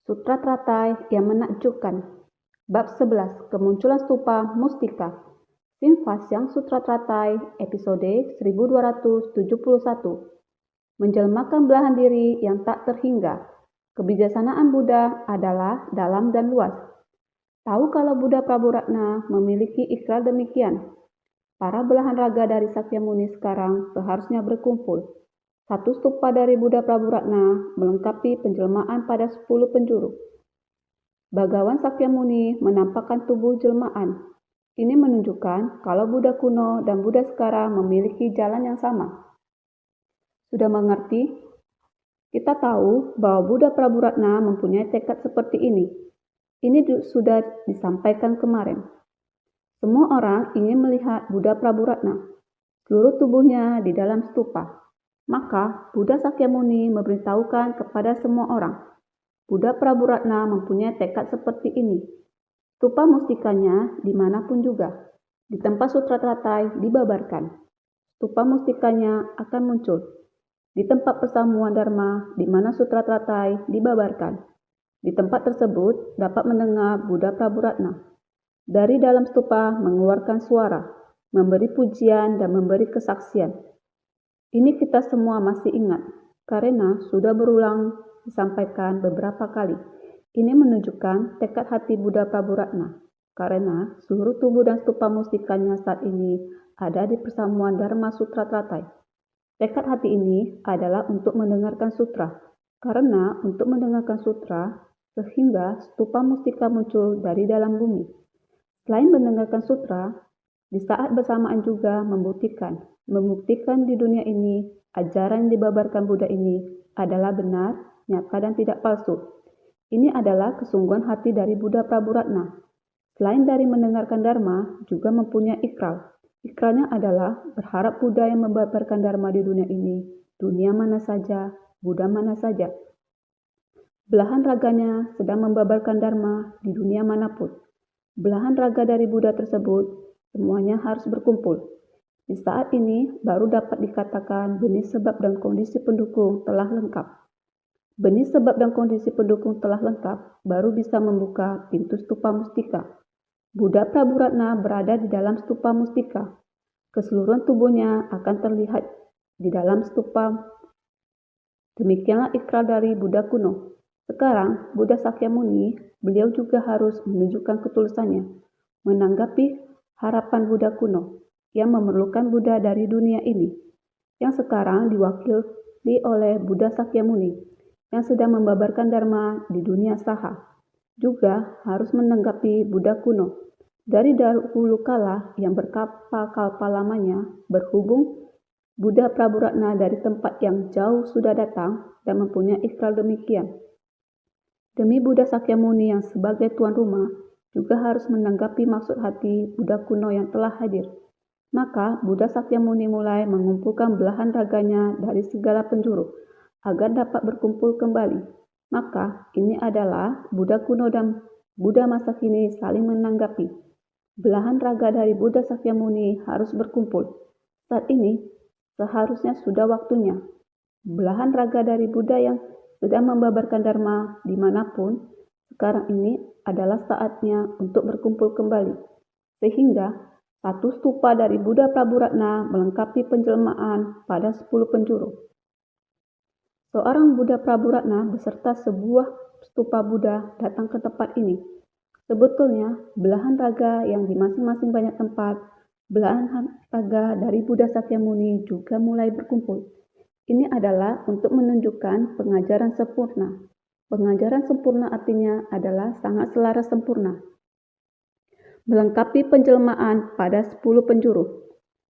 Sutra Teratai yang menakjubkan. Bab 11. Kemunculan Stupa Mustika. Simvasyang Sutra Teratai, episode 1271. Menjelmakan belahan diri yang tak terhingga. Kebijaksanaan Buddha adalah dalam dan luas. Tahu kalau Buddha Prabhuratna memiliki ikrar demikian. Para belahan raga dari Sakyamuni sekarang seharusnya berkumpul. Satu stupa dari Buddha Prabhuratna melengkapi penjelmaan pada 10 penjuru. Bagawan Sakyamuni menampakkan tubuh jelmaan. Ini menunjukkan kalau Buddha kuno dan Buddha sekarang memiliki jalan yang sama. Sudah mengerti? Kita tahu bahwa Buddha Prabhuratna mempunyai tekad seperti ini. Ini sudah disampaikan kemarin. Semua orang ingin melihat Buddha Prabhuratna, seluruh tubuhnya di dalam stupa. Maka Buddha Sakyamuni memberitahukan kepada semua orang, Buddha Prabhuratna mempunyai tekad seperti ini. Stupa mustikanya dimanapun juga, di tempat Sutra Teratai dibabarkan. Stupa mustikanya akan muncul di tempat persamuan Dharma di mana Sutra Teratai dibabarkan. Di tempat tersebut dapat mendengar Buddha Prabhuratna. Dari dalam stupa mengeluarkan suara, memberi pujian dan memberi kesaksian. Ini kita semua masih ingat, karena sudah berulang disampaikan beberapa kali. Ini menunjukkan tekad hati Buddha Prabhuratna, karena seluruh tubuh dan stupa mustikanya saat ini ada di persamuan Dharma Sutra Teratai. Tekad hati ini adalah untuk mendengarkan sutra, karena untuk mendengarkan sutra, sehingga stupa mustika muncul dari dalam bumi. Selain mendengarkan sutra, di saat bersamaan juga membuktikan di dunia ini ajaran yang dibabarkan Buddha ini adalah benar, nyata dan tidak palsu. Ini adalah kesungguhan hati dari Buddha Prabhuratna. Selain dari mendengarkan Dharma, juga mempunyai ikrar. Ikrarnya adalah berharap Buddha yang membabarkan Dharma di dunia ini, dunia mana saja, Buddha mana saja. Belahan raganya sedang membabarkan Dharma di dunia manapun. Belahan raga dari Buddha tersebut semuanya harus berkumpul. Di saat ini baru dapat dikatakan benih sebab dan kondisi pendukung telah lengkap. Benih sebab dan kondisi pendukung telah lengkap baru bisa membuka pintu stupa mustika. Buddha Prabhuratna berada di dalam stupa mustika. Keseluruhan tubuhnya akan terlihat di dalam stupa. Demikianlah ikrar dari Buddha kuno. Sekarang Buddha Sakyamuni, beliau juga harus menunjukkan ketulusannya, menanggapi harapan Buddha kuno yang memerlukan Buddha dari dunia ini, yang sekarang diwakili oleh Buddha Sakyamuni, yang sedang membabarkan Dharma di dunia saha. Juga harus menanggapi Buddha kuno dari dahulu kala yang berkalpa-kalpa lamanya, berhubung Buddha Prabhuratna dari tempat yang jauh sudah datang dan mempunyai ikrar demikian. Demi Buddha Sakyamuni yang sebagai tuan rumah juga harus menanggapi maksud hati Buddha kuno yang telah hadir. Maka Buddha Sakyamuni mulai mengumpulkan belahan raganya dari segala penjuru agar dapat berkumpul kembali. Maka ini adalah Buddha kuno dan Buddha masa kini saling menanggapi. Belahan raga dari Buddha Sakyamuni harus berkumpul. Saat ini seharusnya sudah waktunya. Belahan raga dari Buddha yang sedang membabarkan Dharma dimanapun, sekarang ini adalah saatnya untuk berkumpul kembali. Sehingga satu stupa dari Buddha Prabhuratna melengkapi penjelmaan pada 10 penjuru. Seorang Buddha Prabhuratna beserta sebuah stupa Buddha datang ke tempat ini. Sebetulnya, belahan raga yang di masing-masing banyak tempat, belahan raga dari Buddha Sakyamuni juga mulai berkumpul. Ini adalah untuk menunjukkan pengajaran sempurna. Pengajaran sempurna artinya adalah sangat selaras sempurna. Melengkapi penjelmaan pada 10 penjuru.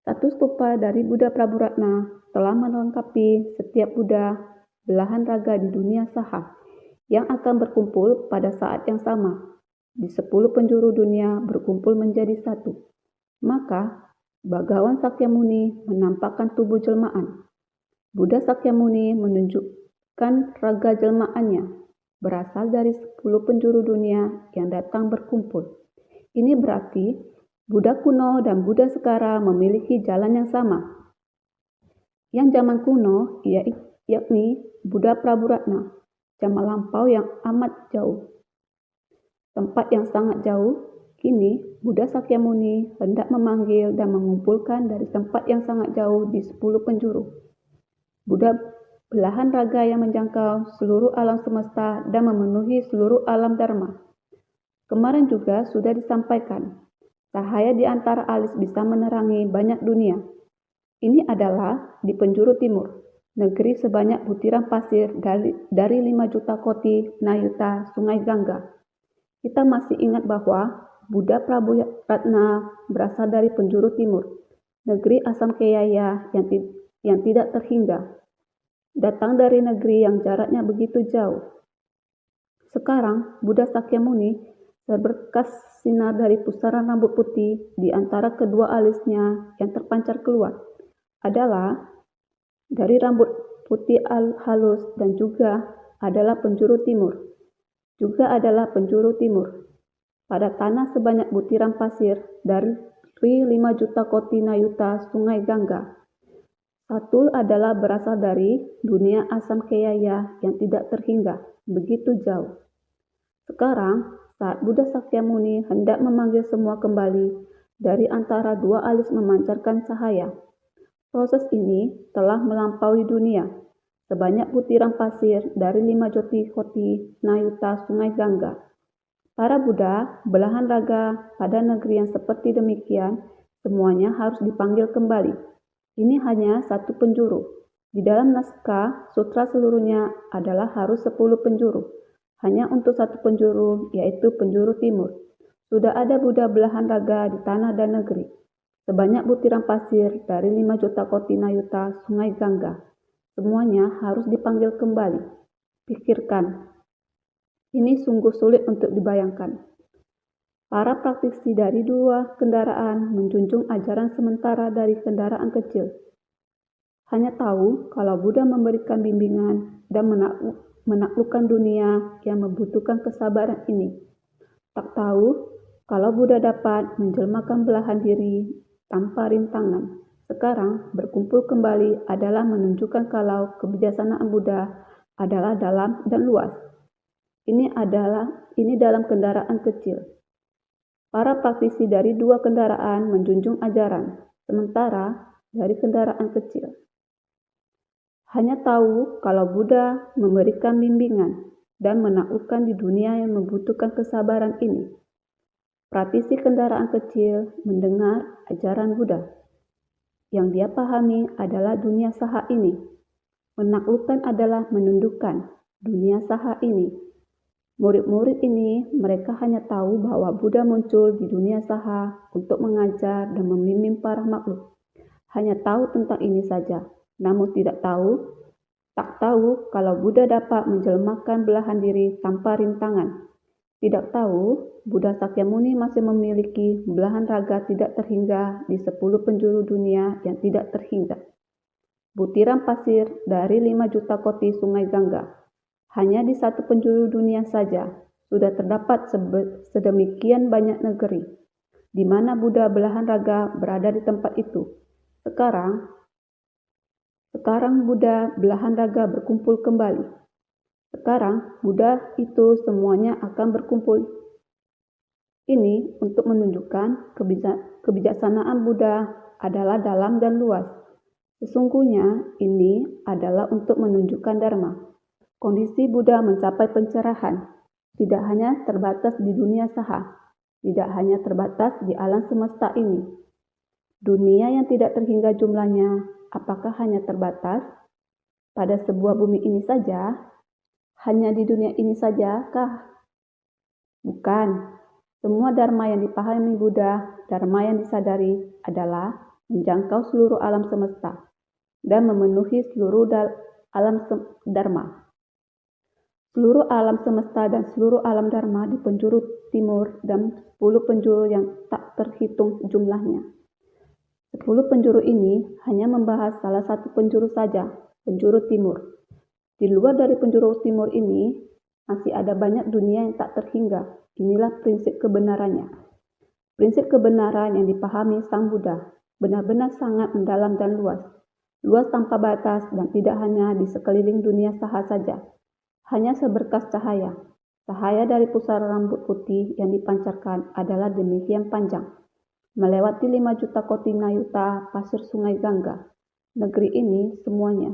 Satu stupa dari Buddha Prabhuratna telah melengkapi setiap Buddha belahan raga di dunia saha yang akan berkumpul pada saat yang sama. Di 10 penjuru dunia berkumpul menjadi satu. Maka Bagawan Sakyamuni menampakkan tubuh jelmaan. Buddha Sakyamuni menunjukkan raga jelmaannya berasal dari 10 penjuru dunia yang datang berkumpul. Ini berarti Buddha kuno dan Buddha sekarang memiliki jalan yang sama. Yang zaman kuno yakni Buddha Prabhuratna. zaman lampau yang amat jauh. Tempat yang sangat jauh, kini Buddha Sakyamuni hendak memanggil dan mengumpulkan dari tempat yang sangat jauh di 10 penjuru. Buddha belahan raga yang menjangkau seluruh alam semesta dan memenuhi seluruh alam dharma. Kemarin juga sudah disampaikan, cahaya di antara alis bisa menerangi banyak dunia. Ini adalah di penjuru timur, negeri sebanyak butiran pasir dari 5 juta koti nayuta Sungai Gangga. Kita masih ingat bahwa Buddha Prabu Ratna berasal dari penjuru timur, negeri Asam Keyaya yang tidak terhingga. Datang dari negeri yang jaraknya begitu jauh. Sekarang Buddha Sakyamuni berbekas sinar dari pusaran rambut putih di antara kedua alisnya yang terpancar keluar adalah dari rambut putih halus dan juga adalah penjuru timur. Juga adalah penjuru timur. Pada tanah sebanyak butiran pasir dari 5 juta koti nayuta Sungai Gangga. Satu adalah berasal dari dunia Asam Keyaya yang tidak terhingga, begitu jauh. Sekarang, saat Buddha Sakyamuni hendak memanggil semua kembali, dari antara dua alis memancarkan cahaya. Proses ini telah melampaui dunia. Sebanyak butiran pasir dari 5 juta koti nayuta Sungai Gangga. Para Buddha belahan raga pada negeri yang seperti demikian, semuanya harus dipanggil kembali. Ini hanya satu penjuru. Di dalam naskah, sutra seluruhnya adalah harus 10 penjuru. Hanya untuk satu penjuru, yaitu penjuru timur. Sudah ada Buddha belahan raga di tanah dan negeri. Sebanyak butiran pasir dari 5 juta koti nayuta Sungai Gangga. Semuanya harus dipanggil kembali. Pikirkan. Ini sungguh sulit untuk dibayangkan. Para praktisi dari dua kendaraan menjunjung ajaran sementara dari kendaraan kecil. Hanya tahu kalau Buddha memberikan bimbingan dan menaklukkan dunia yang membutuhkan kesabaran ini. Tak tahu kalau Buddha dapat menjelmakan belahan diri tanpa rintangan. Sekarang, berkumpul kembali adalah menunjukkan kalau kebijaksanaan Buddha adalah dalam dan luas. Ini dalam kendaraan kecil. Para praktisi dari dua kendaraan menjunjung ajaran, sementara dari kendaraan kecil. Hanya tahu kalau Buddha memberikan bimbingan dan menaklukkan di dunia yang membutuhkan kesabaran ini. Praktisi kendaraan kecil mendengar ajaran Buddha. Yang dia pahami adalah dunia saha ini. Menaklukkan adalah menundukkan dunia saha ini. Murid-murid ini mereka hanya tahu bahwa Buddha muncul di dunia saha untuk mengajar dan membimbing para makhluk. Hanya tahu tentang ini saja, namun tak tahu kalau Buddha dapat menjelmakan belahan diri tanpa rintangan. Tidak tahu, Buddha Sakyamuni masih memiliki belahan raga tidak terhingga di 10 penjuru dunia yang tidak terhingga. Butiran pasir dari 5 juta koti Sungai Gangga. Hanya di satu penjuru dunia saja sudah terdapat sedemikian banyak negeri, di mana Buddha belahan raga berada di tempat itu. Sekarang Buddha belahan raga berkumpul kembali. Sekarang, Buddha itu semuanya akan berkumpul. Ini untuk menunjukkan kebijaksanaan Buddha adalah dalam dan luas. Sesungguhnya, ini adalah untuk menunjukkan Dharma. Kondisi Buddha mencapai pencerahan, tidak hanya terbatas di dunia saha, tidak hanya terbatas di alam semesta ini. Dunia yang tidak terhingga jumlahnya, apakah hanya terbatas pada sebuah bumi ini saja? Hanya di dunia ini saja kah? Bukan. Semua dharma yang dipahami Buddha, dharma yang disadari adalah menjangkau seluruh alam semesta dan memenuhi seluruh alam dharma. Seluruh alam semesta dan seluruh alam dharma di penjuru timur dan 10 penjuru yang tak terhitung jumlahnya. 10 penjuru ini hanya membahas salah satu penjuru saja, penjuru timur. Di luar dari penjuru timur ini, masih ada banyak dunia yang tak terhingga. Inilah prinsip kebenarannya. Prinsip kebenaran yang dipahami Sang Buddha benar-benar sangat mendalam dan luas. Luas tanpa batas dan tidak hanya di sekeliling dunia saha saja. Hanya seberkas cahaya. Cahaya dari pusara rambut putih yang dipancarkan adalah demikian panjang, melewati 5 juta koti nayuta pasir sungai Gangga. Negeri ini semuanya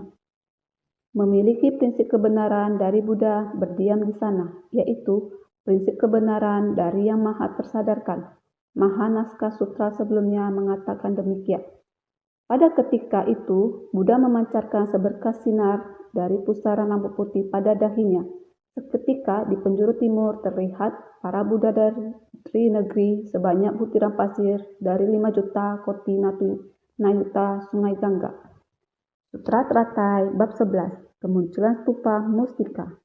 memiliki prinsip kebenaran dari Buddha berdiam di sana, yaitu prinsip kebenaran dari Yang Maha Tersadarkan. Maha Naskah Sutra sebelumnya mengatakan demikian. Pada ketika itu, Buddha memancarkan seberkas sinar dari pusara rambut putih pada dahinya. Seketika di penjuru timur terlihat para Buddha dari negeri sebanyak butiran pasir dari 5 juta koti nayuta sungai Gangga. Sutra Teratai Bab 11, Kemunculan Stupa Mustika.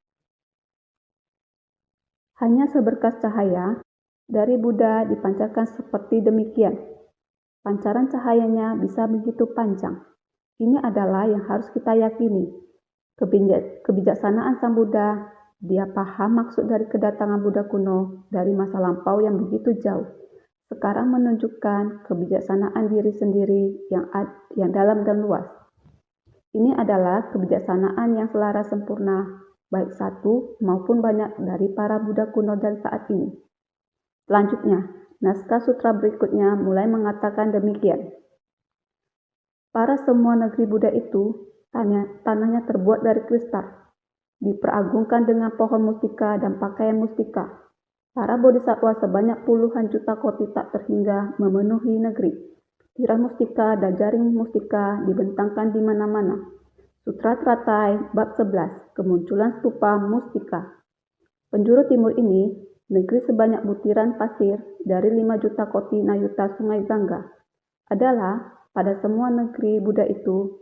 Hanya seberkas cahaya dari Buddha dipancarkan seperti demikian. Pancaran cahayanya bisa begitu panjang. Ini adalah yang harus kita yakini. Kebijaksanaan Sang Buddha, dia paham maksud dari kedatangan Buddha kuno dari masa lampau yang begitu jauh. Sekarang menunjukkan kebijaksanaan diri sendiri yang dalam dan luas. Ini adalah kebijaksanaan yang selaras sempurna, baik satu maupun banyak dari para Buddha kuno dan saat ini. Selanjutnya, naskah sutra berikutnya mulai mengatakan demikian. Para semua negeri Buddha itu, tanahnya terbuat dari kristal, diperagungkan dengan pohon mustika dan pakaian mustika. Para bodhisattva sebanyak puluhan juta koti tak terhingga memenuhi negeri. Tirai mustika dan jaring mustika dibentangkan di mana-mana. Sutra Teratai Bab 11, Kemunculan Stupa Mustika. Penjuru timur ini, negeri sebanyak butiran pasir dari 5 juta koti nayuta sungai Gangga, adalah pada semua negeri Buddha itu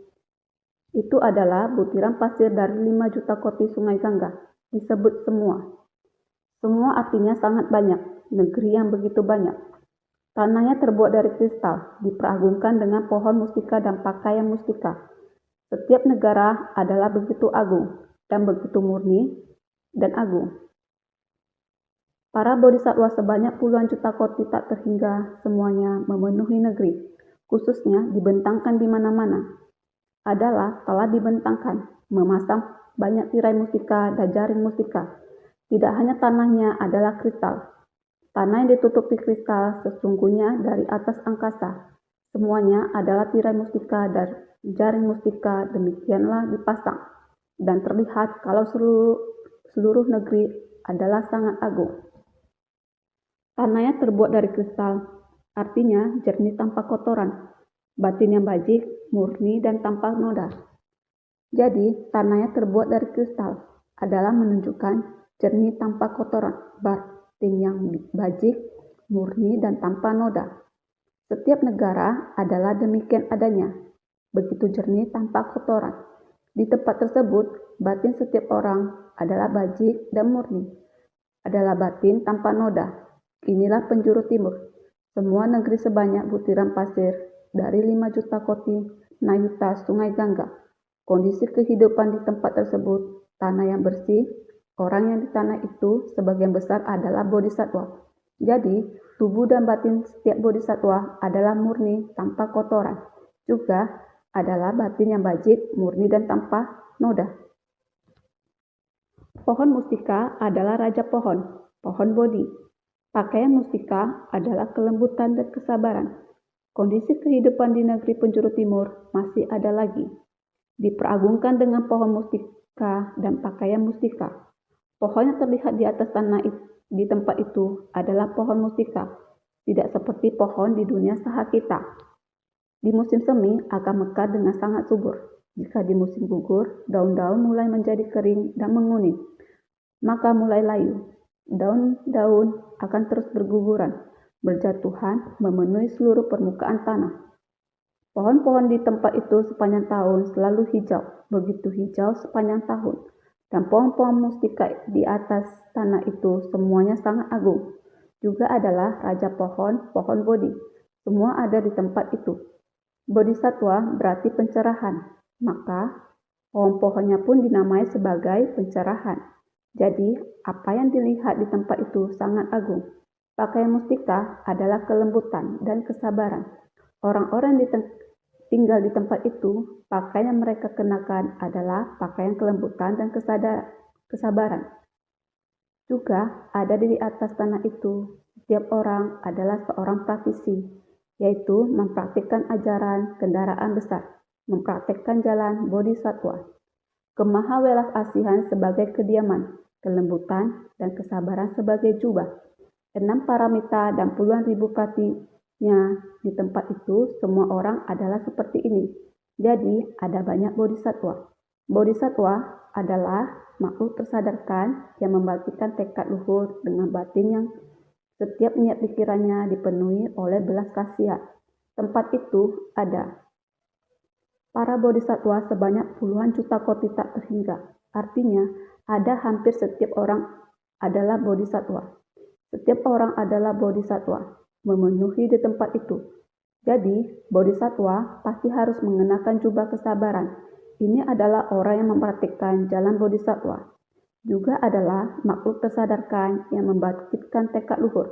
adalah butiran pasir dari 5 juta koti sungai Gangga. Disebut semua. Semua artinya sangat banyak, negeri yang begitu banyak. Tanahnya terbuat dari kristal, diperagungkan dengan pohon mustika dan pakaian mustika. Setiap negara adalah begitu agung dan begitu murni dan agung. Para bodhisattva sebanyak puluhan juta koti tak terhingga semuanya memenuhi negeri, khususnya dibentangkan di mana-mana. Adalah telah dibentangkan, memasang banyak tirai mustika dan jaring mustika. Tidak hanya tanahnya adalah kristal. Tanah yang ditutupi kristal sesungguhnya dari atas angkasa. Semuanya adalah tirai mustika dan jaring mustika, demikianlah dipasang. Dan terlihat kalau seluruh negeri adalah sangat agung. Tanahnya terbuat dari kristal, artinya jernih tanpa kotoran, batin yang bajik, murni dan tanpa noda. Jadi, tanahnya terbuat dari kristal adalah menunjukkan jernih tanpa kotoran, batin yang bajik, murni dan tanpa noda. Setiap negara adalah demikian adanya, begitu jernih tanpa kotoran. Di tempat tersebut, batin setiap orang adalah bajik dan murni, adalah batin tanpa noda. Inilah penjuru timur, semua negeri sebanyak butiran pasir dari 5 juta koti nayuta sungai Gangga. Kondisi kehidupan di tempat tersebut, tanah yang bersih, orang yang di tanah itu sebagian besar adalah bodhisattva. Jadi, tubuh dan batin setiap bodhisattva adalah murni tanpa kotoran. Juga adalah batin yang bajik, murni dan tanpa noda. Pohon mustika adalah raja pohon bodhi. Pakaian mustika adalah kelembutan dan kesabaran. Kondisi kehidupan di negeri penjuru timur masih ada lagi. Diperagungkan dengan pohon mustika dan pakaian mustika. Pohon yang terlihat di atas tanah di tempat itu adalah pohon mustika, tidak seperti pohon di dunia saha kita. Di musim semi akan mekar dengan sangat subur. Jika di musim gugur, daun-daun mulai menjadi kering dan menguning, maka mulai layu. Daun-daun akan terus berguguran, berjatuhan, memenuhi seluruh permukaan tanah. Pohon-pohon di tempat itu sepanjang tahun selalu hijau, begitu hijau sepanjang tahun. Dan pohon-pohon mustika di atas tanah itu semuanya sangat agung. Juga adalah raja pohon bodhi. Semua ada di tempat itu. Bodhisattva berarti pencerahan, maka pohon-pohonnya pun dinamai sebagai pencerahan. Jadi, apa yang dilihat di tempat itu sangat agung. Pakaian mustika adalah kelembutan dan kesabaran. Orang-orang tinggal di tempat itu, pakaian yang mereka kenakan adalah pakaian kelembutan dan kesabaran. Juga ada di atas tanah itu, setiap orang adalah seorang praktisi, yaitu mempraktikkan ajaran kendaraan besar, mempraktikkan jalan bodhisattva, kemahawelas asihan sebagai kediaman, kelembutan, dan kesabaran sebagai jubah. 6 paramita dan puluhan ribu patinya di tempat itu, semua orang adalah seperti ini. Jadi, ada banyak bodhisattva. Bodhisattva adalah makhluk tersadarkan yang membangkitkan tekad luhur dengan batin yang setiap niat pikirannya dipenuhi oleh belas kasihan. Tempat itu ada para bodhisattva sebanyak puluhan juta kopi tak terhingga. Artinya, ada hampir setiap orang adalah bodhisattva. Setiap orang adalah bodhisattva, memenuhi di tempat itu. Jadi, bodhisattva pasti harus mengenakan jubah kesabaran. Ini adalah orang yang mempraktikkan jalan bodhisattva. Juga adalah makhluk tersadarkan yang membangkitkan tekad luhur.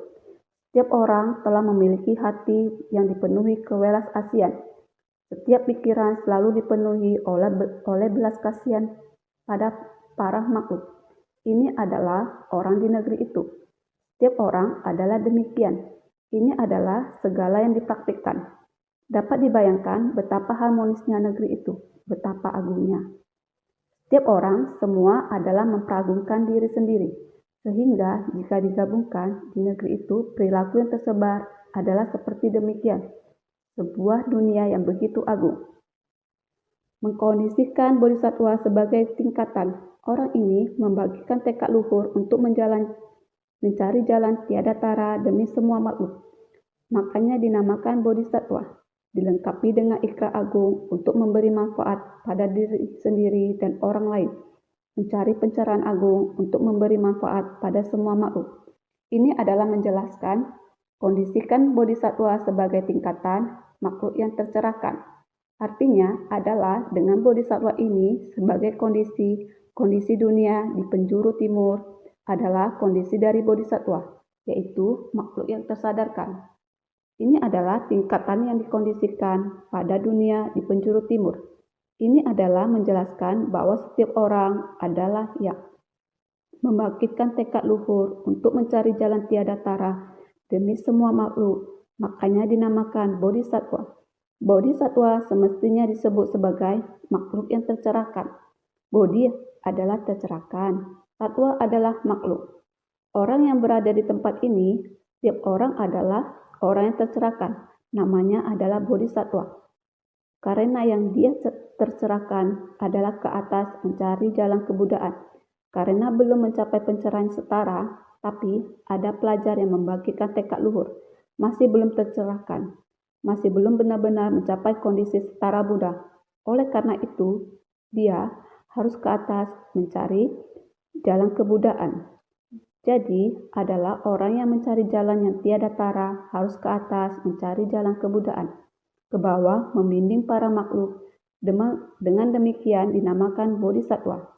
Setiap orang telah memiliki hati yang dipenuhi kewelas asihan. Setiap pikiran selalu dipenuhi oleh belas kasihan pada para makhluk. Ini adalah orang di negeri itu. Setiap orang adalah demikian. Ini adalah segala yang dipraktikkan. Dapat dibayangkan betapa harmonisnya negeri itu, betapa agungnya. Setiap orang semua adalah memperagungkan diri sendiri. Sehingga jika digabungkan di negeri itu, perilaku yang tersebar adalah seperti demikian. Sebuah dunia yang begitu agung. Mengkondisikan bodhisattva sebagai tingkatan. Orang ini membagikan tekad luhur untuk mencari jalan tiada tara demi semua makhluk. Makanya dinamakan bodhisattva. Dilengkapi dengan ikrar agung untuk memberi manfaat pada diri sendiri dan orang lain. Mencari pencerahan agung untuk memberi manfaat pada semua makhluk. Ini adalah menjelaskan kondisikan bodhisattva sebagai tingkatan makhluk yang tercerahkan. Artinya adalah dengan bodhisattva ini sebagai kondisi dunia di penjuru timur adalah kondisi dari bodhisattva, yaitu makhluk yang tersadarkan. Ini adalah tingkatan yang dikondisikan pada dunia di penjuru timur. Ini adalah menjelaskan bahwa setiap orang adalah yang membangkitkan tekad luhur untuk mencari jalan tiada tara demi semua makhluk. Makanya dinamakan bodhisattva. Bodhisattva semestinya disebut sebagai makhluk yang tercerahkan. Bodhi adalah tercerahkan, sattva adalah makhluk. Orang yang berada di tempat ini, setiap orang adalah orang yang tercerahkan, namanya adalah bodhisattva. Karena yang dia tercerahkan adalah ke atas mencari jalan kebudayaan. Karena belum mencapai pencerahan setara, tapi ada pelajar yang membangkitkan tekad luhur, masih belum tercerahkan, masih belum benar-benar mencapai kondisi setara Buddha. Oleh karena itu, dia harus ke atas mencari jalan kebudayaan. Jadi, adalah orang yang mencari jalan yang tiada tara harus ke atas mencari jalan kebudayaan. Ke bawah membimbing para makhluk. Dengan demikian dinamakan bodhisattva.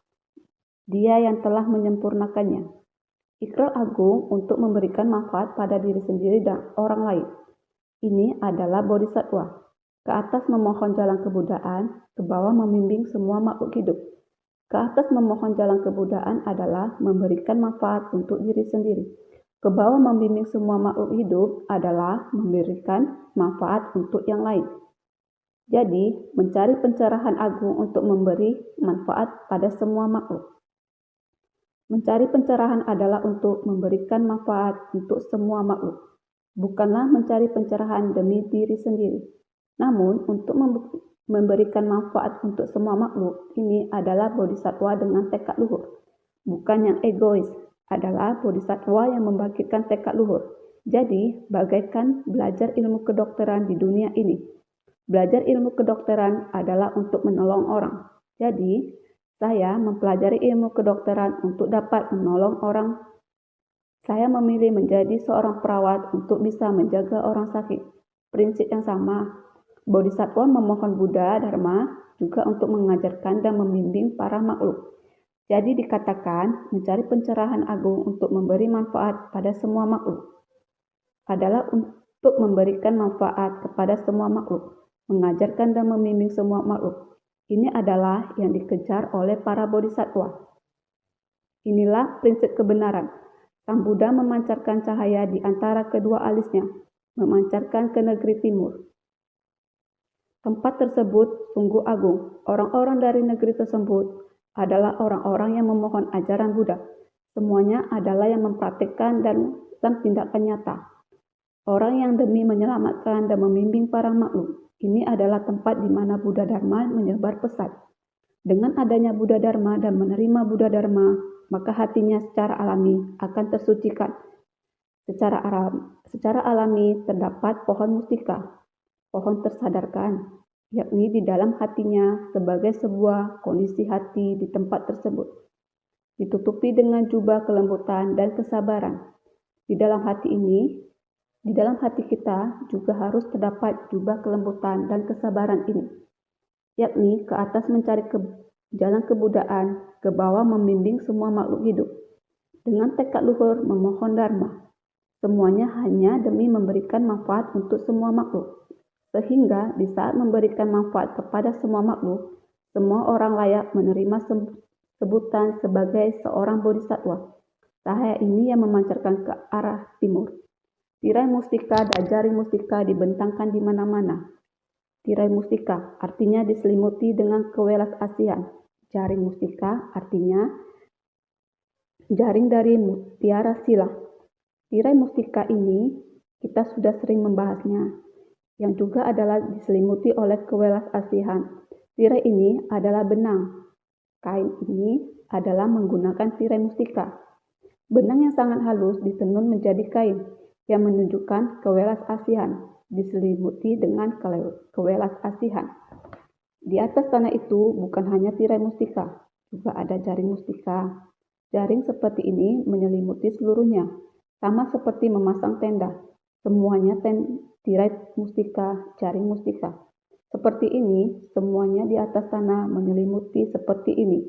Dia yang telah menyempurnakannya. Ikrar agung untuk memberikan manfaat pada diri sendiri dan orang lain. Ini adalah bodhisattva. Ke atas memohon jalan kebudayaan, ke bawah membimbing semua makhluk hidup. Ke atas memohon jalan kebudayaan adalah memberikan manfaat untuk diri sendiri. Ke bawah membimbing semua makhluk hidup adalah memberikan manfaat untuk yang lain. Jadi, mencari pencerahan agung untuk memberi manfaat pada semua makhluk. Mencari pencerahan adalah untuk memberikan manfaat untuk semua makhluk. Bukanlah mencari pencerahan demi diri sendiri. Namun, untuk memberikan manfaat untuk semua makhluk, ini adalah bodhisattva dengan tekad luhur. Bukan yang egois, adalah bodhisattva yang membangkitkan tekad luhur. Jadi, bagaikan belajar ilmu kedokteran di dunia ini. Belajar ilmu kedokteran adalah untuk menolong orang. Jadi, saya mempelajari ilmu kedokteran untuk dapat menolong orang. Saya memilih menjadi seorang perawat untuk bisa menjaga orang sakit. Prinsip yang sama. Bodhisattva memohon Buddha Dharma juga untuk mengajarkan dan membimbing para makhluk. Jadi dikatakan mencari pencerahan agung untuk memberi manfaat pada semua makhluk. Adalah untuk memberikan manfaat kepada semua makhluk, mengajarkan dan membimbing semua makhluk. Ini adalah yang dikejar oleh para bodhisattva. Inilah prinsip kebenaran. Sang Buddha memancarkan cahaya di antara kedua alisnya, memancarkan ke negeri timur. Tempat tersebut sungguh agung. Orang-orang dari negeri tersebut adalah orang-orang yang memohon ajaran Buddha. Semuanya adalah yang mempraktikkan dan tindakan nyata. Orang yang demi menyelamatkan dan membimbing para makhluk. Ini adalah tempat di mana Buddha Dharma menyebar pesan. Dengan adanya Buddha Dharma dan menerima Buddha Dharma, maka hatinya secara alami akan tersucikan. Secara alami terdapat pohon mustika, pohon tersadarkan, yakni di dalam hatinya sebagai sebuah kondisi hati di tempat tersebut. Ditutupi dengan jubah kelembutan dan kesabaran. Di dalam hati kita juga harus terdapat jubah kelembutan dan kesabaran ini, yakni ke atas mencari jalan kebudaan, ke bawah membimbing semua makhluk hidup. Dengan tekad luhur memohon Dharma. Semuanya hanya demi memberikan manfaat untuk semua makhluk. Sehingga di saat memberikan manfaat kepada semua makhluk, semua orang layak menerima sebutan sebagai seorang bodhisattva. Cahaya ini yang memancarkan ke arah timur. Tirai mustika dan jaring mustika dibentangkan di mana-mana. Tirai mustika artinya diselimuti dengan kewelas asian. Jaring mustika artinya jaring dari mutiara sila. Tirai mustika ini kita sudah sering membahasnya, yang juga adalah diselimuti oleh kewelas asihan. Tirai ini adalah benang. Kain ini adalah menggunakan tirai mustika. Benang yang sangat halus ditenun menjadi kain yang menunjukkan kewelas asihan, diselimuti dengan kewelas asihan. Di atas tanah itu bukan hanya tirai mustika, juga ada jaring mustika. Jaring seperti ini menyelimuti seluruhnya, sama seperti memasang tenda. Semuanya tirai mustika, jaring mustika. Seperti ini, semuanya di atas tanah menyelimuti seperti ini.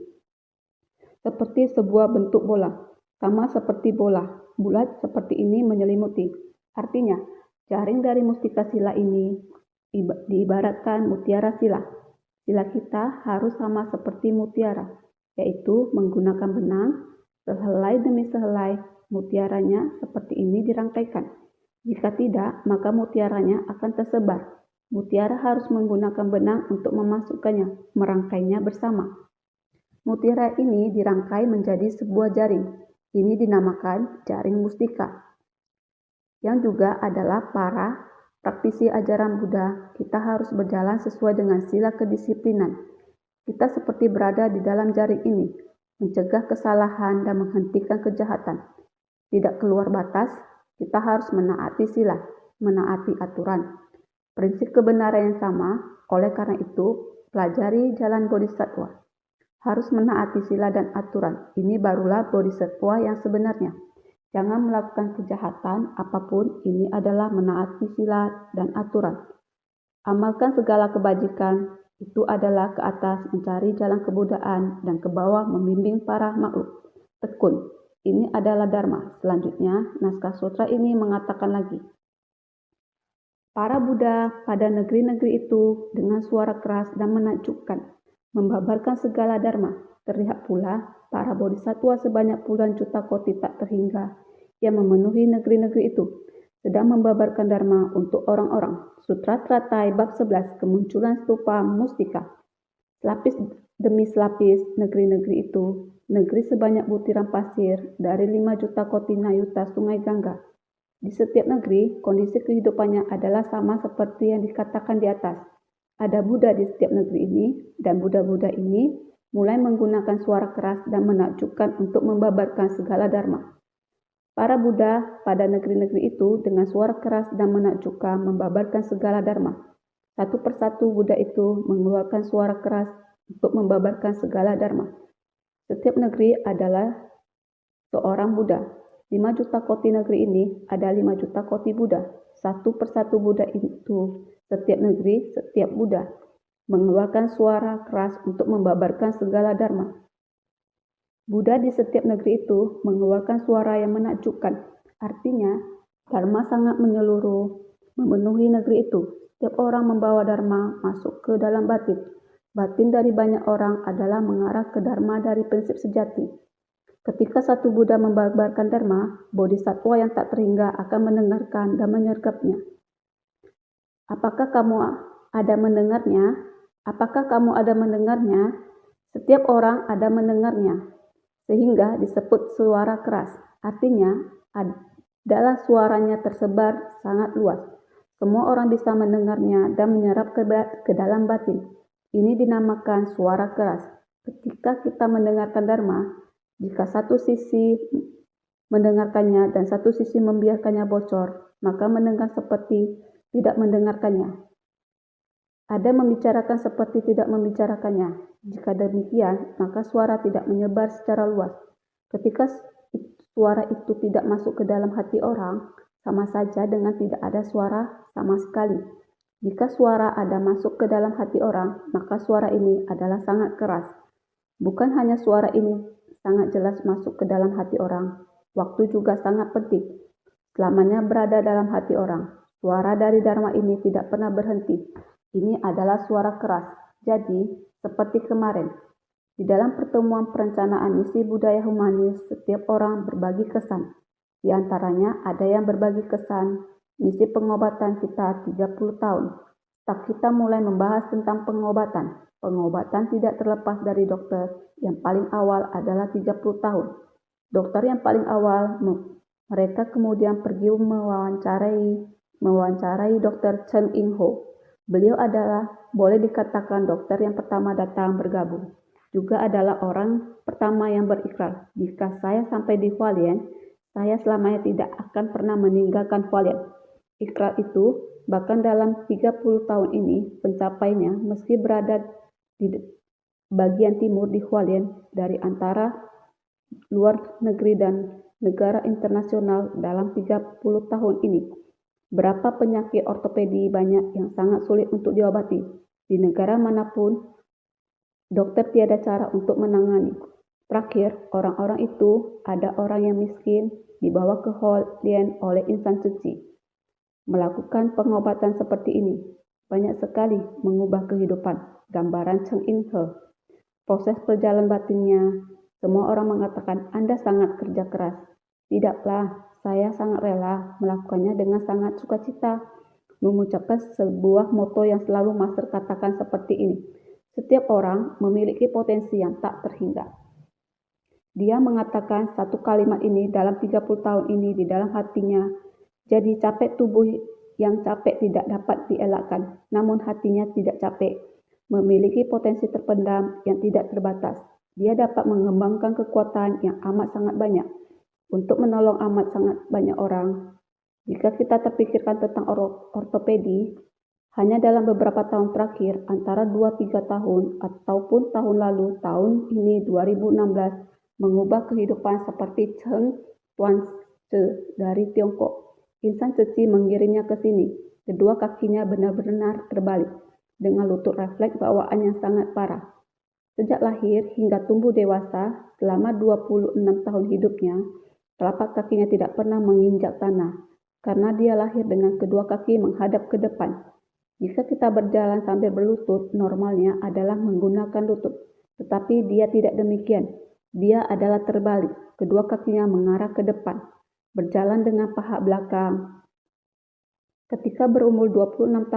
Seperti sebuah bentuk bola, sama seperti bola, bulat seperti ini menyelimuti. Artinya, jaring dari mustika sila ini diibaratkan mutiara sila. Sila kita harus sama seperti mutiara, yaitu menggunakan benang, sehelai demi sehelai, mutiaranya seperti ini dirangkaikan. Jika tidak, maka mutiaranya akan tersebar. Mutiara harus menggunakan benang untuk memasukkannya, merangkainya bersama. Mutiara ini dirangkai menjadi sebuah jaring. Ini dinamakan jaring mustika. Yang juga adalah para praktisi ajaran Buddha, kita harus berjalan sesuai dengan sila kedisiplinan. Kita seperti berada di dalam jaring ini, mencegah kesalahan dan menghentikan kejahatan. Tidak keluar batas, kita harus menaati sila, menaati aturan. Prinsip kebenaran yang sama, oleh karena itu, pelajari jalan bodhisattva. Harus menaati sila dan aturan, ini barulah bodhisattva yang sebenarnya. Jangan melakukan kejahatan apapun, ini adalah menaati sila dan aturan. Amalkan segala kebajikan, itu adalah ke atas mencari jalan kebudaan dan ke bawah membimbing para makhluk. Tekun. Ini adalah Dharma. Selanjutnya, naskah sutra ini mengatakan lagi. Para Buddha pada negeri-negeri itu dengan suara keras dan menakjubkan, membabarkan segala Dharma. Terlihat pula para bodhisattva sebanyak puluhan juta koti tak terhingga yang memenuhi negeri-negeri itu, sedang membabarkan Dharma untuk orang-orang. Sutra Teratai bab 11, kemunculan stupa mustika. Selapis demi selapis negeri-negeri itu, negeri sebanyak butiran pasir dari 5 juta koti nayuta sungai Gangga. Di setiap negeri, kondisi kehidupannya adalah sama seperti yang dikatakan di atas. Ada Buddha di setiap negeri ini, dan Buddha-Buddha ini mulai menggunakan suara keras dan menakjubkan untuk membabarkan segala Dharma. Para Buddha pada negeri-negeri itu dengan suara keras dan menakjubkan membabarkan segala Dharma. Satu persatu Buddha itu mengeluarkan suara keras untuk membabarkan segala Dharma. Setiap negeri adalah seorang Buddha. 5 juta koti negeri ini ada 5 juta koti Buddha. Satu persatu Buddha itu, setiap negeri, setiap Buddha, mengeluarkan suara keras untuk membabarkan segala Dharma. Buddha di setiap negeri itu mengeluarkan suara yang menakjubkan. Artinya, Dharma sangat menyeluruh, memenuhi negeri itu. Setiap orang membawa Dharma masuk ke dalam batin. Batin dari banyak orang adalah mengarah ke Dharma dari prinsip sejati. Ketika satu Buddha membabarkan Dharma, bodhisatwa yang tak terhingga akan mendengarkan dan menyergapnya. Apakah kamu ada mendengarnya? Apakah kamu ada mendengarnya? Setiap orang ada mendengarnya, sehingga disebut suara keras. Artinya adalah suaranya tersebar sangat luas. Semua orang bisa mendengarnya dan menyerap ke dalam batin. Ini dinamakan suara keras. Ketika kita mendengarkan Dharma, jika satu sisi mendengarkannya dan satu sisi membiarkannya bocor, maka mendengar seperti tidak mendengarkannya. Ada membicarakan seperti tidak membicarakannya. Jika demikian, maka suara tidak menyebar secara luas. Ketika suara itu tidak masuk ke dalam hati orang, sama saja dengan tidak ada suara sama sekali. Jika suara ada masuk ke dalam hati orang, maka suara ini adalah sangat keras. Bukan hanya suara ini sangat jelas masuk ke dalam hati orang, waktu juga sangat penting. Selamanya berada dalam hati orang. Suara dari Dharma ini tidak pernah berhenti. Ini adalah suara keras. Jadi, seperti kemarin, di dalam pertemuan perencanaan misi budaya humanis, setiap orang berbagi kesan. Di antaranya ada yang berbagi kesan misi pengobatan kita 30 tahun. Staf kita mulai membahas tentang pengobatan. Pengobatan tidak terlepas dari dokter. Yang paling awal adalah 30 tahun. Dokter yang paling awal, mereka kemudian pergi mewawancarai Dr. Chen Ing Ho. Beliau adalah, boleh dikatakan dokter yang pertama datang bergabung. Juga adalah orang pertama yang berikrar, jika saya sampai di Hualien, saya selamanya tidak akan pernah meninggalkan Hualien. Ikrar itu, bahkan dalam 30 tahun ini, pencapaiannya meski berada di bagian timur di Hualien dari antara luar negeri dan negara internasional dalam 30 tahun ini. Berapa penyakit ortopedi banyak yang sangat sulit untuk diobati. Di negara manapun, dokter tiada cara untuk menangani. Terakhir, orang-orang itu ada orang yang miskin dibawa ke Hualien oleh insan suci. Melakukan pengobatan seperti ini banyak sekali mengubah kehidupan. Gambaran Chen Ing He. Proses perjalanan batinnya, semua orang mengatakan Anda sangat kerja keras. Tidaklah, saya sangat rela melakukannya dengan sangat sukacita. Mengucapkan sebuah moto yang selalu Master katakan seperti ini. Setiap orang memiliki potensi yang tak terhingga. Dia mengatakan satu kalimat ini dalam 30 tahun ini di dalam hatinya. Jadi capek tubuh yang capek tidak dapat dielakkan, namun hatinya tidak capek. Memiliki potensi terpendam yang tidak terbatas. Dia dapat mengembangkan kekuatan yang amat sangat banyak untuk menolong amat sangat banyak orang. Jika kita terpikirkan tentang ortopedi, hanya dalam beberapa tahun terakhir, antara 2-3 tahun ataupun tahun lalu, tahun ini 2016, mengubah kehidupan seperti Cheng Tuan-Tze dari Tiongkok. Insan suci mengirimnya ke sini. Kedua kakinya benar-benar terbalik, dengan lutut refleks bawaan yang sangat parah. Sejak lahir hingga tumbuh dewasa, selama 26 tahun hidupnya, telapak kakinya tidak pernah menginjak tanah, karena dia lahir dengan kedua kaki menghadap ke depan. Jika kita berjalan sambil berlutut, normalnya adalah menggunakan lutut. Tetapi dia tidak demikian. Dia adalah terbalik, kedua kakinya mengarah ke depan, berjalan dengan paha belakang. Ketika berumur 26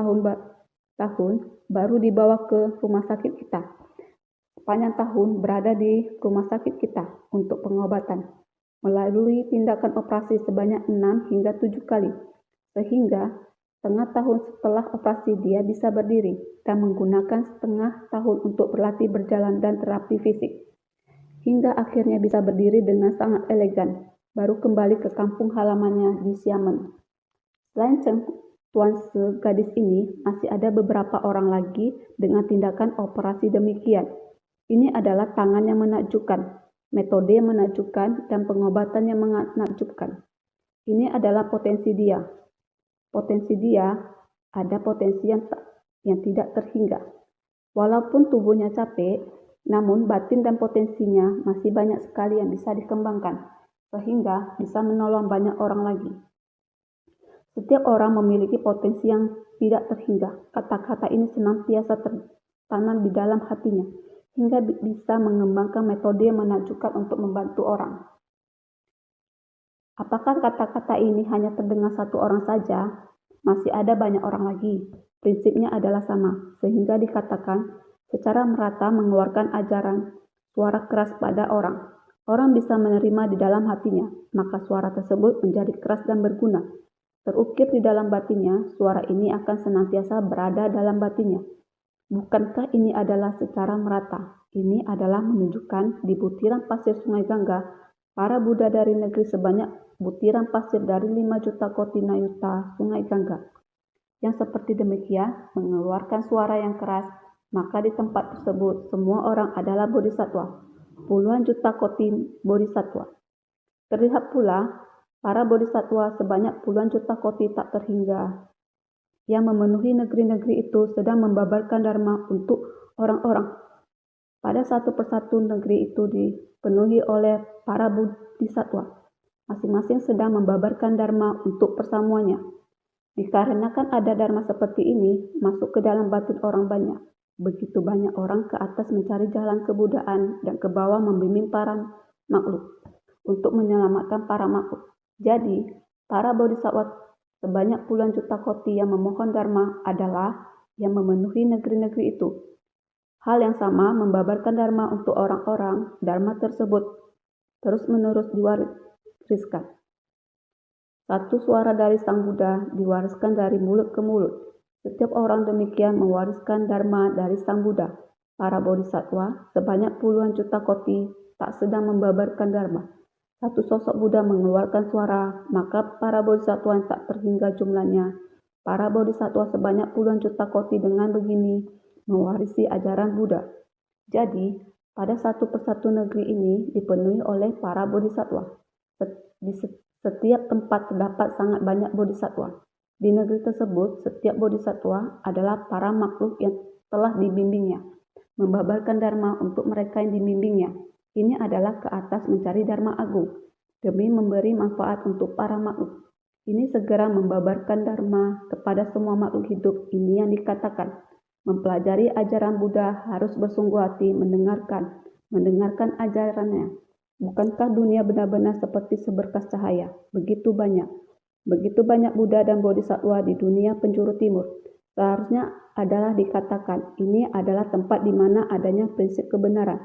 tahun, baru dibawa ke rumah sakit kita. Sepanjang tahun berada di rumah sakit kita untuk pengobatan, melalui tindakan operasi sebanyak 6 hingga 7 kali, sehingga setengah tahun setelah operasi dia bisa berdiri dan menggunakan setengah tahun untuk berlatih berjalan dan terapi fisik, hingga akhirnya bisa berdiri dengan sangat elegan, baru kembali ke kampung halamannya di Xiamen. Selain Tuan-Tze gadis ini, masih ada beberapa orang lagi dengan tindakan operasi demikian. Ini adalah tangan yang menakjubkan, metode yang menakjubkan, dan pengobatan yang menakjubkan. Ini adalah potensi dia. Potensi dia ada potensi yang tidak terhingga. Walaupun tubuhnya capek, namun batin dan potensinya masih banyak sekali yang bisa dikembangkan, sehingga bisa menolong banyak orang lagi. Setiap orang memiliki potensi yang tidak terhingga. Kata-kata ini senantiasa tertanam di dalam hatinya. hingga bisa mengembangkan metode yang menakjubkan untuk membantu orang. Apakah kata-kata ini hanya terdengar satu orang saja? Masih ada banyak orang lagi. Prinsipnya adalah sama, sehingga dikatakan secara merata mengeluarkan ajaran suara keras pada orang. Orang bisa menerima di dalam hatinya, maka suara tersebut menjadi keras dan berguna. Terukir di dalam batinnya, suara ini akan senantiasa berada dalam batinnya. Bukankah ini adalah secara merata? Ini adalah menunjukkan di butiran pasir Sungai Gangga, para Buddha dari negeri sebanyak butiran pasir dari 5 juta koti Nayuta Sungai Gangga. Yang seperti demikian mengeluarkan suara yang keras, maka di tempat tersebut semua orang adalah bodhisattva, puluhan juta koti bodhisattva. Terlihat pula para bodhisattva sebanyak puluhan juta koti tak terhingga yang memenuhi negeri-negeri itu sedang membabarkan dharma untuk orang-orang. Pada satu persatu negeri itu dipenuhi oleh para bodhisattva. Masing-masing sedang membabarkan dharma untuk persamuannya. Dikarenakan ada dharma seperti ini masuk ke dalam batin orang banyak. Begitu banyak orang ke atas mencari jalan kebudayaan dan ke bawah membimbing para makhluk untuk menyelamatkan para makhluk. Jadi, para bodhisattva sebanyak puluhan juta koti yang memohon dharma adalah yang memenuhi negeri-negeri itu. Hal yang sama membabarkan dharma untuk orang-orang. Dharma tersebut terus-menerus diwariskan. Satu suara dari Sang Buddha diwariskan dari mulut ke mulut. Setiap orang demikian mewariskan dharma dari Sang Buddha. Para bodhisattva sebanyak puluhan juta koti tak sedang membabarkan dharma. Satu sosok Buddha mengeluarkan suara, maka para bodhisattva yang tak terhingga jumlahnya. Para bodhisattva sebanyak puluhan juta koti dengan begini mewarisi ajaran Buddha. Jadi, pada satu persatu negeri ini dipenuhi oleh para bodhisattva. Di setiap tempat terdapat sangat banyak bodhisattva. Di negeri tersebut, setiap bodhisattva adalah para makhluk yang telah dibimbingnya, membabarkan dharma untuk mereka yang dibimbingnya. Ini adalah ke atas mencari dharma agung, demi memberi manfaat untuk para makhluk. Ini segera membabarkan dharma kepada semua makhluk hidup. Ini yang dikatakan mempelajari ajaran Buddha harus bersungguh hati mendengarkan ajarannya. Bukankah dunia benar-benar seperti seberkas cahaya? Begitu banyak Buddha dan Bodhisattva di dunia penjuru timur. Seharusnya adalah dikatakan, ini adalah tempat di mana adanya prinsip kebenaran.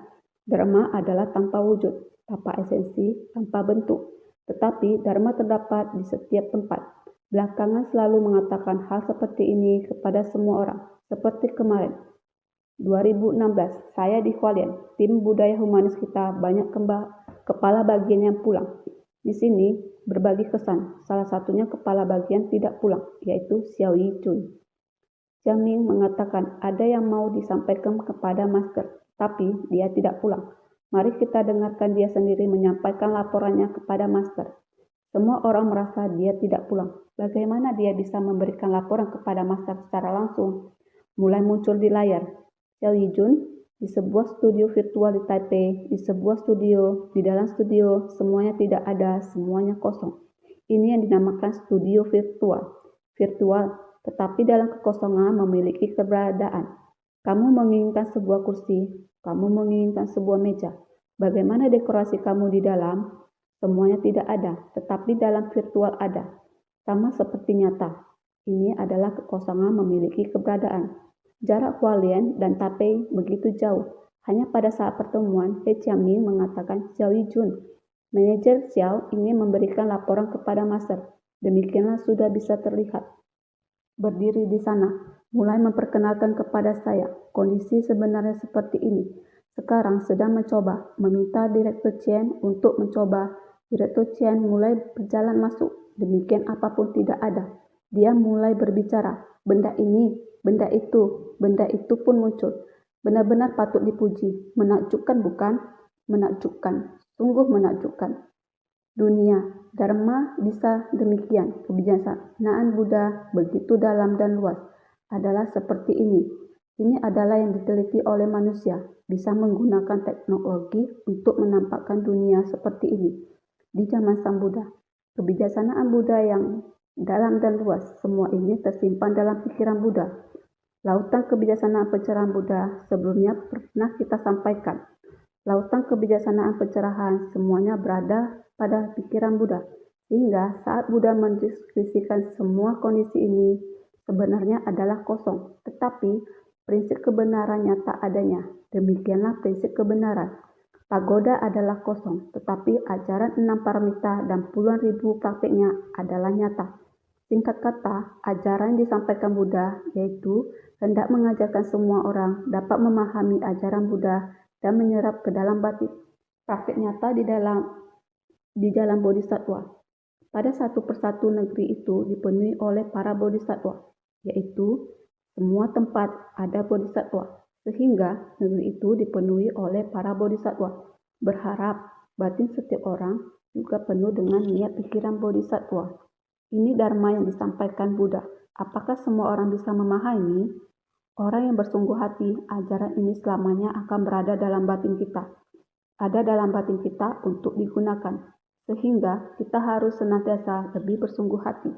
Dharma adalah tanpa wujud, tanpa esensi, tanpa bentuk. Tetapi Dharma terdapat di setiap tempat. Belakangan selalu mengatakan hal seperti ini kepada semua orang. Seperti kemarin, 2016, saya di Hualien, tim budaya humanis kita banyak kepala bagian yang pulang. Di sini berbagi kesan, salah satunya kepala bagian tidak pulang, yaitu Xiao Yijun. Jiang Ming mengatakan ada yang mau disampaikan kepada master, tapi dia tidak pulang. Mari kita dengarkan dia sendiri menyampaikan laporannya kepada master. Semua orang merasa dia tidak pulang. Bagaimana dia bisa memberikan laporan kepada master secara langsung? Mulai muncul di layar. Xiao Yijun di sebuah studio virtual di Taipei, di sebuah studio, di dalam studio, semuanya tidak ada, semuanya kosong. Ini yang dinamakan studio virtual, tetapi dalam kekosongan memiliki keberadaan. Kamu menginginkan sebuah kursi, kamu menginginkan sebuah meja. Bagaimana dekorasi kamu di dalam? Semuanya tidak ada, tetapi dalam virtual ada. Sama seperti nyata. Ini adalah kekosongan memiliki keberadaan. Jarak Hualien dan Taipei begitu jauh. Hanya pada saat pertemuan, He Jianming mengatakan Xiao Yijun. Manajer Xiao ingin memberikan laporan kepada master. Demikianlah sudah bisa terlihat. Berdiri di sana, mulai memperkenalkan kepada saya. Kondisi sebenarnya seperti ini. Sekarang sedang mencoba, meminta Direktur Chen untuk mencoba. Direktur Chen mulai berjalan masuk. Demikian apapun tidak ada. Dia mulai berbicara. Benda ini, benda itu pun muncul. Benar-benar patut dipuji. Menakjubkan bukan? Menakjubkan. Sungguh menakjubkan. Dunia, Dharma bisa demikian. Kebijaksanaan Buddha begitu dalam dan luas. Adalah seperti ini. Ini adalah yang diteliti oleh manusia. Bisa menggunakan teknologi untuk menampakkan dunia seperti ini. Di zaman Sang Buddha, kebijaksanaan Buddha yang dalam dan luas, semua ini tersimpan dalam pikiran Buddha. Lautan kebijaksanaan pencerahan Buddha sebelumnya pernah kita sampaikan. Lautan kebijaksanaan pencerahan semuanya berada pada pikiran Buddha, sehingga saat Buddha mendeskripsikan semua kondisi ini sebenarnya adalah kosong, tetapi prinsip kebenaran nyata adanya. Demikianlah prinsip kebenaran. Pagoda adalah kosong, tetapi ajaran 6 paramita dan puluhan ribu praktiknya adalah nyata. Singkat kata, ajaran yang disampaikan Buddha yaitu hendak mengajarkan semua orang dapat memahami ajaran Buddha dan menyerap ke dalam batin. Praktik nyata di jalan bodhisattva. Pada satu persatu negeri itu dipenuhi oleh para bodhisattva, yaitu semua tempat ada bodhisattva, sehingga negeri itu dipenuhi oleh para bodhisattva. Berharap batin setiap orang juga penuh dengan niat pikiran bodhisattva. Ini dharma yang disampaikan Buddha. Apakah semua orang bisa memahami? Orang yang bersungguh hati, ajaran ini selamanya akan berada dalam batin kita. Ada dalam batin kita untuk digunakan. Sehingga kita harus senantiasa lebih bersungguh hati.